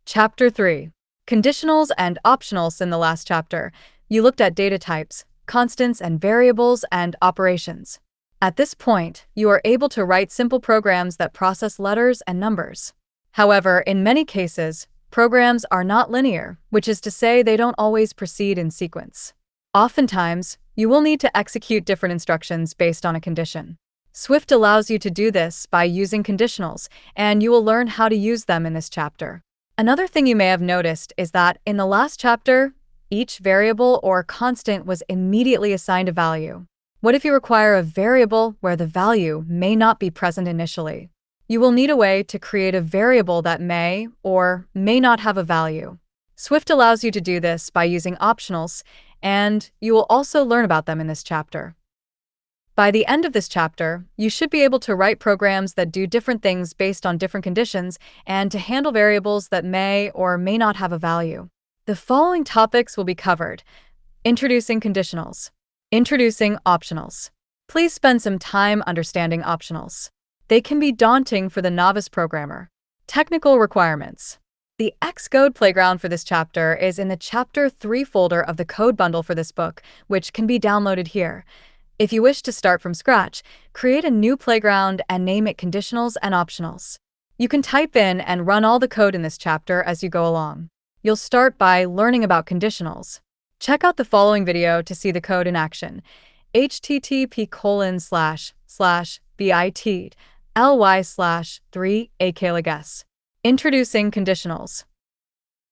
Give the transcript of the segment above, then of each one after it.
Chapter 3. Conditionals and optionals. In the last chapter, you looked at data types, constants and variables, and operations. At this point, you are able to write simple programs that process letters and numbers. However, in many cases, programs are not linear, which is to say they don't always proceed in sequence. Oftentimes, you will need to execute different instructions based on a condition. Swift allows you to do this by using conditionals, and you will learn how to use them in this chapter. Another thing you may have noticed is that in the last chapter, each variable or constant was immediately assigned a value. What if you require a variable where the value may not be present initially? You will need a way to create a variable that may or may not have a value. Swift allows you to do this by using optionals, and you will also learn about them in this chapter. By the end of this chapter, you should be able to write programs that do different things based on different conditions and to handle variables that may or may not have a value. The following topics will be covered: introducing conditionals, introducing optionals. Please spend some time understanding optionals. They can be daunting for the novice programmer. Technical requirements. The Xcode playground for this chapter is in the Chapter 3 folder of the code bundle for this book, which can be downloaded here. If you wish to start from scratch, create a new playground and name it Conditionals and Optionals. You can type in and run all the code in this chapter as you go along. You'll start by learning about conditionals. Check out the following video to see the code in action. http://bit.ly/3akleges. Introducing conditionals.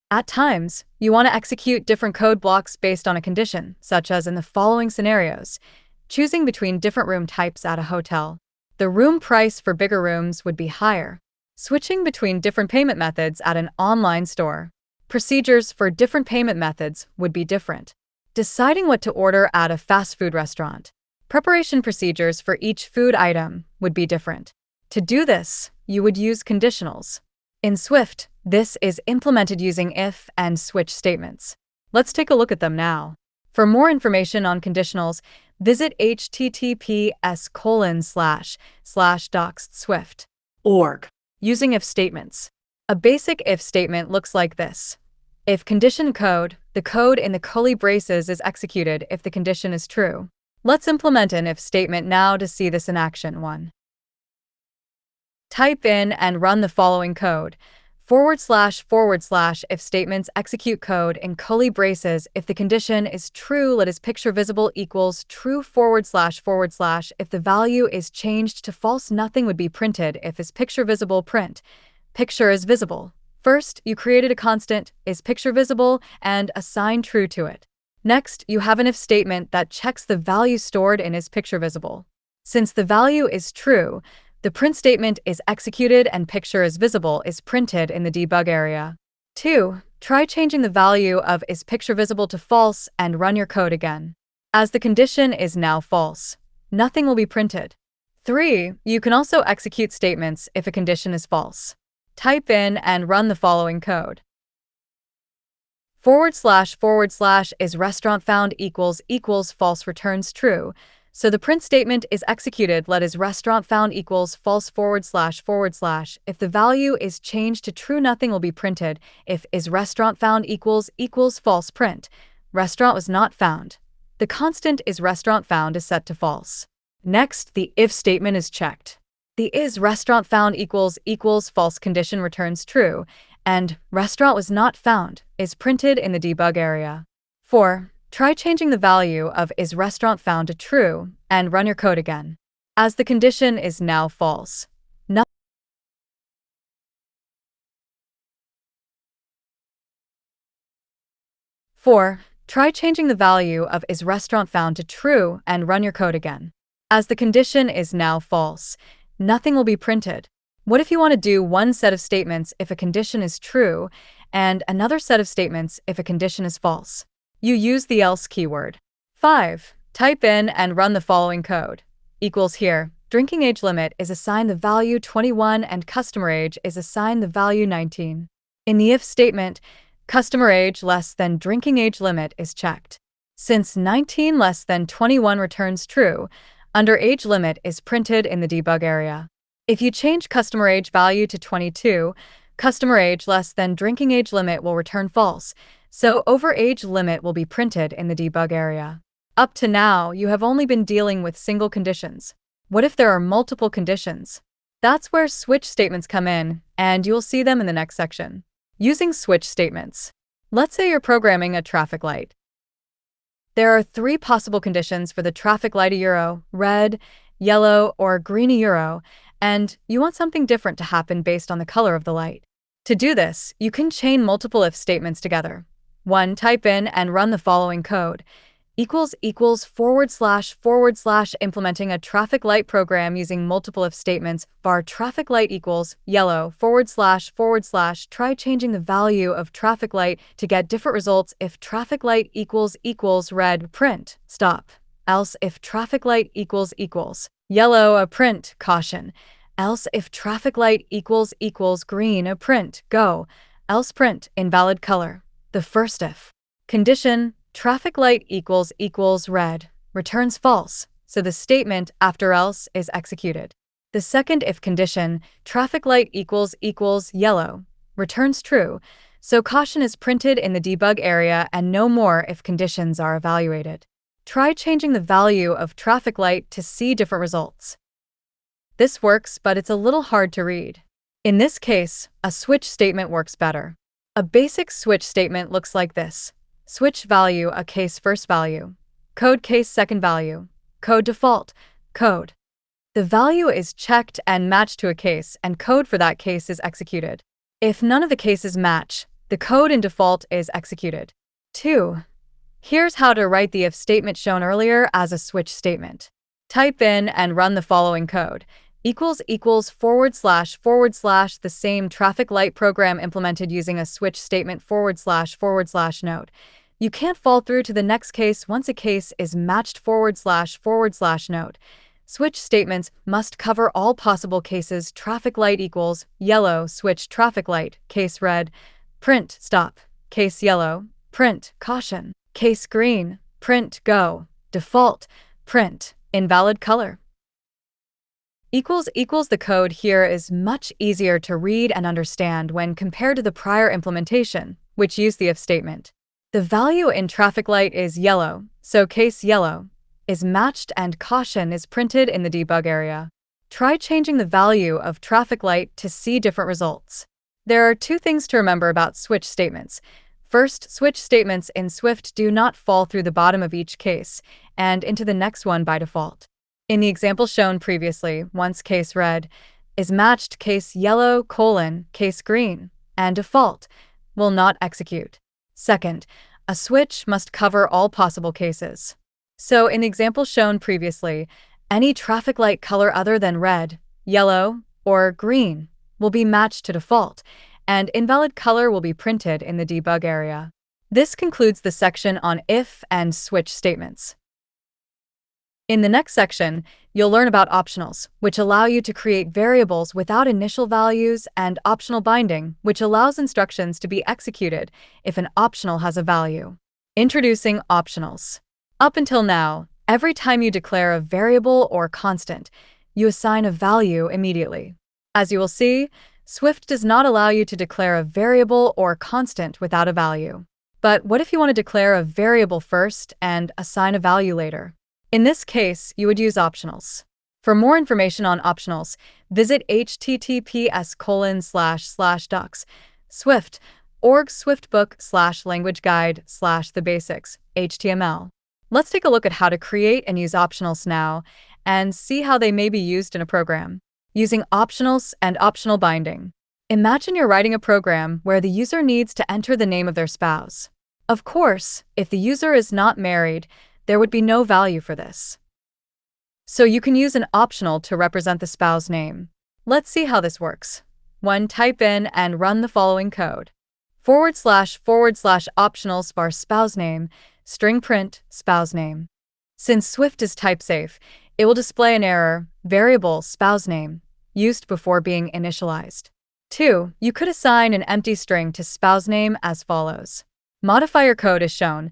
At times, you want to execute different code blocks based on a condition, such as in the following scenarios. Choosing between different room types at a hotel. The room price for bigger rooms would be higher. Switching between different payment methods at an online store. Procedures for different payment methods would be different. Deciding what to order at a fast food restaurant. Preparation procedures for each food item would be different. To do this, you would use conditionals. In Swift, this is implemented using if and switch statements. Let's take a look at them now. For more information on conditionals, visit https://docs.swift.org. Using if statements. A basic if statement looks like this. If condition code, the code in the curly braces is executed if the condition is true. Let's implement an if statement now to see this in action. 1. Type in and run the following code. // if statements execute code in curly braces. If the condition is true, let is picture visible equals true // if the value is changed to false, nothing would be printed. If is picture visible, print picture is visible. First, you created a constant is picture visible and assign true to it. Next, you have an if statement that checks the value stored in is picture visible. Since the value is true, the print statement is executed and picture is visible is printed in the debug area. 2. Try changing the value of is picture visible to false and run your code again. As the condition is now false, nothing will be printed. 3. You can also execute statements if a condition is false. Type in and run the following code. // is restaurant found equals false returns true. So the print statement is executed. Let is restaurant found equals false // if the value is changed to true, nothing will be printed. If is restaurant found equals false, print restaurant was not found. The constant is restaurant found is set to false. Next, the if statement is checked. The is restaurant found equals false condition returns true, and restaurant was not found is printed in the debug area. 4. Try changing the value of is restaurant found to true and run your code again. As the condition is now false, nothing. 4. Try changing the value of is restaurant found to true and run your code again. As the condition is now false, nothing will be printed. What if you want to do one set of statements if a condition is true and another set of statements if a condition is false? You use the else keyword. 5. Type in and run the following code. Equals here, drinking age limit is assigned the value 21 and customer age is assigned the value 19. In the if statement, customer age less than drinking age limit is checked. Since 19 less than 21 returns true, under age limit is printed in the debug area. If you change customer age value to 22, Customer age less than drinking age limit will return false, so over age limit will be printed in the debug area. Up to now, you have only been dealing with single conditions. What if there are multiple conditions? That's where switch statements come in, and you'll see them in the next section. Using switch statements. Let's say you're programming a traffic light. There are 3 possible conditions for the traffic light: euro, red, yellow, or green euro, and you want something different to happen based on the color of the light. To do this, you can chain multiple if statements together. 1. Type in and run the following code: == implementing a traffic light program using multiple if statements, var traffic light equals yellow // try changing the value of traffic light to get different results. If traffic light equals red, print stop. Else if traffic light equals yellow, a print caution. Else if traffic light equals green, a print go. Else print invalid color. The first if condition, traffic light equals red, returns false, so the statement after else is executed. The second if condition, traffic light equals yellow, returns true, so caution is printed in the debug area and no more if conditions are evaluated. Try changing the value of traffic light to see different results. This works, but it's a little hard to read. In this case, a switch statement works better. A basic switch statement looks like this. Switch value a case first value. Code case second value. Code default. Code. The value is checked and matched to a case, and code for that case is executed. If none of the cases match, the code in default is executed. 2. Here's how to write the if statement shown earlier as a switch statement. Type in and run the following code: == the same traffic light program implemented using a switch statement // note. You can't fall through to the next case once a case is matched // note. Switch statements must cover all possible cases. Traffic light equals yellow, switch traffic light, case red, print stop, case yellow, print caution, case green, print go, default, print invalid color. The code here is much easier to read and understand when compared to the prior implementation, which used the if statement. The value in traffic light is yellow, so case yellow is matched and caution is printed in the debug area. Try changing the value of traffic light to see different results. There are 2 things to remember about switch statements. First, switch statements in Swift do not fall through the bottom of each case and into the next one by default. In the example shown previously, once case red is matched case yellow, case green, and default will not execute. Second, a switch must cover all possible cases. So in the example shown previously, any traffic light color other than red, yellow, or green will be matched to default, and invalid color will be printed in the debug area. This concludes the section on if and switch statements. In the next section, you'll learn about optionals, which allow you to create variables without initial values, and optional binding, which allows instructions to be executed if an optional has a value. Introducing optionals. Up until now, every time you declare a variable or constant, you assign a value immediately. As you will see, Swift does not allow you to declare a variable or constant without a value. But what if you want to declare a variable first and assign a value later? In this case, you would use optionals. For more information on optionals, visit https://swift.org/swiftbook/language guide/the-basics HTML. Let's take a look at how to create and use optionals now and see how they may be used in a program. Using optionals and optional binding. Imagine you're writing a program where the user needs to enter the name of their spouse. Of course, if the user is not married, there would be no value for this. So you can use an optional to represent the spouse name. Let's see how this works. 1. Type in and run the following code. // optionals var spouse name, string print spouse name. Since Swift is type safe, it will display an error, variable spouse name, used before being initialized. 2. You could assign an empty string to spouse name as follows. Modifier code is shown.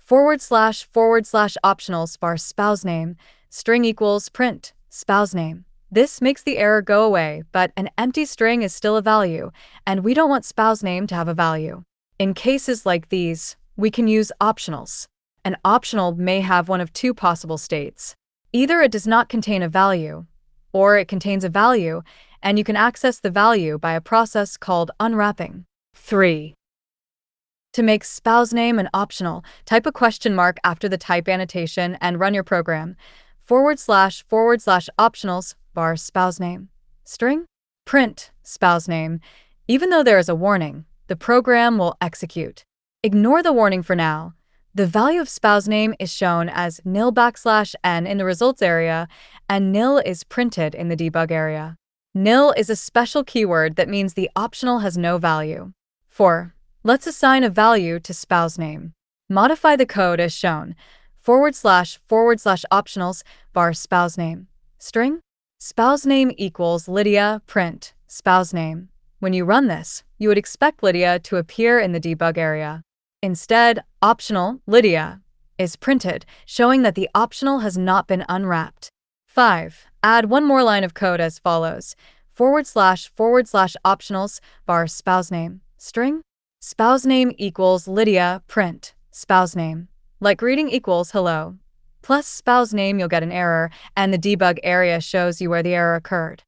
// optionals var spouse name, string equals print spouse name, This makes the error go away, but an empty string is still a value, and we don't want spouse name to have a value. In cases like these, we can use optionals. An optional may have one of two possible states. Either it does not contain a value, or it contains a value, and you can access the value by a process called unwrapping. 3. To make spouse name an optional, type a question mark after the type annotation and run your program. // optionals bar spouse name. String. Print spouse name. Even though there is a warning, the program will execute. Ignore the warning for now. The value of spouse name is shown as nil\n in the results area, and nil is printed in the debug area. Nil is a special keyword that means the optional has no value. 4. Let's assign a value to spouse name. Modify the code as shown. // optionals bar spouse name. String. Spouse name equals Lydia print spouse name. When you run this, you would expect Lydia to appear in the debug area. Instead, optional Lydia is printed, showing that the optional has not been unwrapped. 5. Add one more line of code as follows. // optionals bar spouse name. String. Spouse name equals Lydia print spouse name. Like greeting equals hello. Plus spouse name, you'll get an error, and the debug area shows you where the error occurred.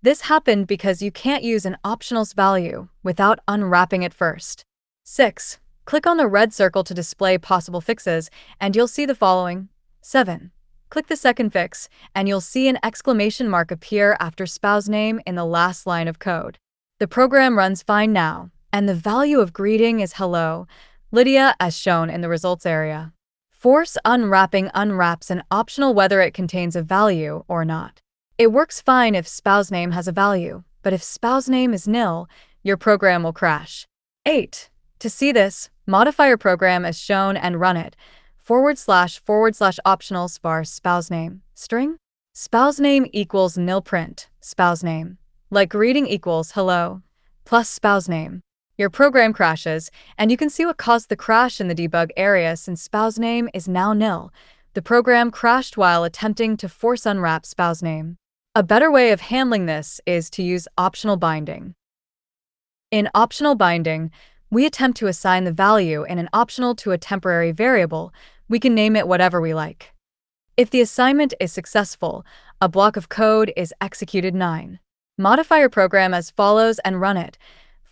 This happened because you can't use an optional's value without unwrapping it first. 6. Click on the red circle to display possible fixes, and you'll see the following. 7. Click the second fix, and you'll see an exclamation mark appear after spouse name in the last line of code. The program runs fine now, and the value of greeting is hello, Lydia, as shown in the results area. Force unwrapping unwraps an optional whether it contains a value or not. It works fine if spouse name has a value, but if spouse name is nil, your program will crash. 8. To see this, modify your program as shown and run it. // optionals bar spouse name. String. Spouse name equals nil print spouse name. Like greeting equals hello. Plus spouse name. Your program crashes, and you can see what caused the crash in the debug area since spouse name is now nil. The program crashed while attempting to force unwrap spouse name. A better way of handling this is to use optional binding. In optional binding, we attempt to assign the value in an optional to a temporary variable. We can name it whatever we like. If the assignment is successful, a block of code is executed. 9. Modify your program as follows and run it.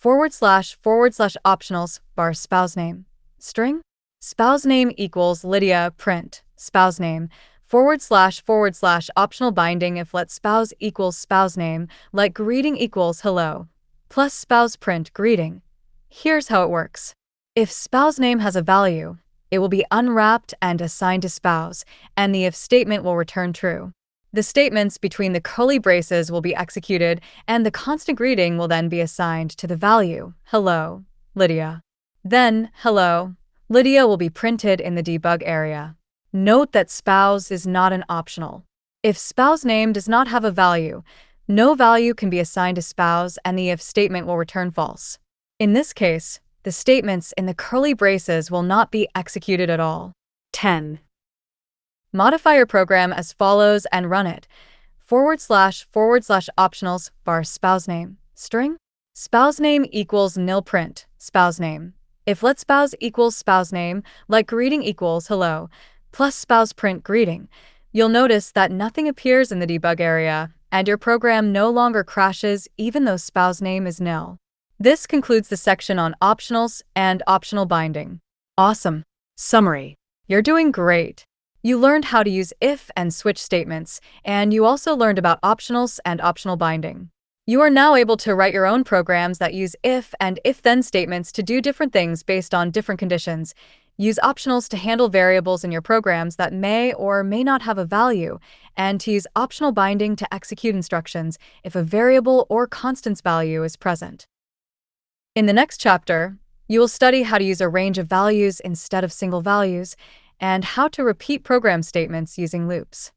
// optionals bar spouse name. String. Spouse name equals Lydia print spouse name. // optional binding if let spouse equals spouse name, like greeting equals hello. Plus spouse print greeting. Here's how it works. If spouse name has a value, it will be unwrapped and assigned to spouse, and the if statement will return true. The statements between the curly braces will be executed, and the constant greeting will then be assigned to the value, hello, Lydia. Then, hello, Lydia will be printed in the debug area. Note that spouse is not an optional. If spouse name does not have a value, no value can be assigned to spouse and the if statement will return false. In this case, the statements in the curly braces will not be executed at all. 10. Modify your program as follows and run it. // optionals bar spouse name. String. Spouse name equals nil print spouse name. If let spouse equals spouse name, like greeting equals hello, plus spouse print greeting, you'll notice that nothing appears in the debug area, and your program no longer crashes even though spouse name is nil. This concludes the section on optionals and optional binding. Awesome. Summary. You're doing great. You learned how to use if and switch statements, and you also learned about optionals and optional binding. You are now able to write your own programs that use if and if-then statements to do different things based on different conditions. Use optionals to handle variables in your programs that may or may not have a value, and to use optional binding to execute instructions if a variable or constant's value is present. In the next chapter, you will study how to use a range of values instead of single values, and how to repeat program statements using loops.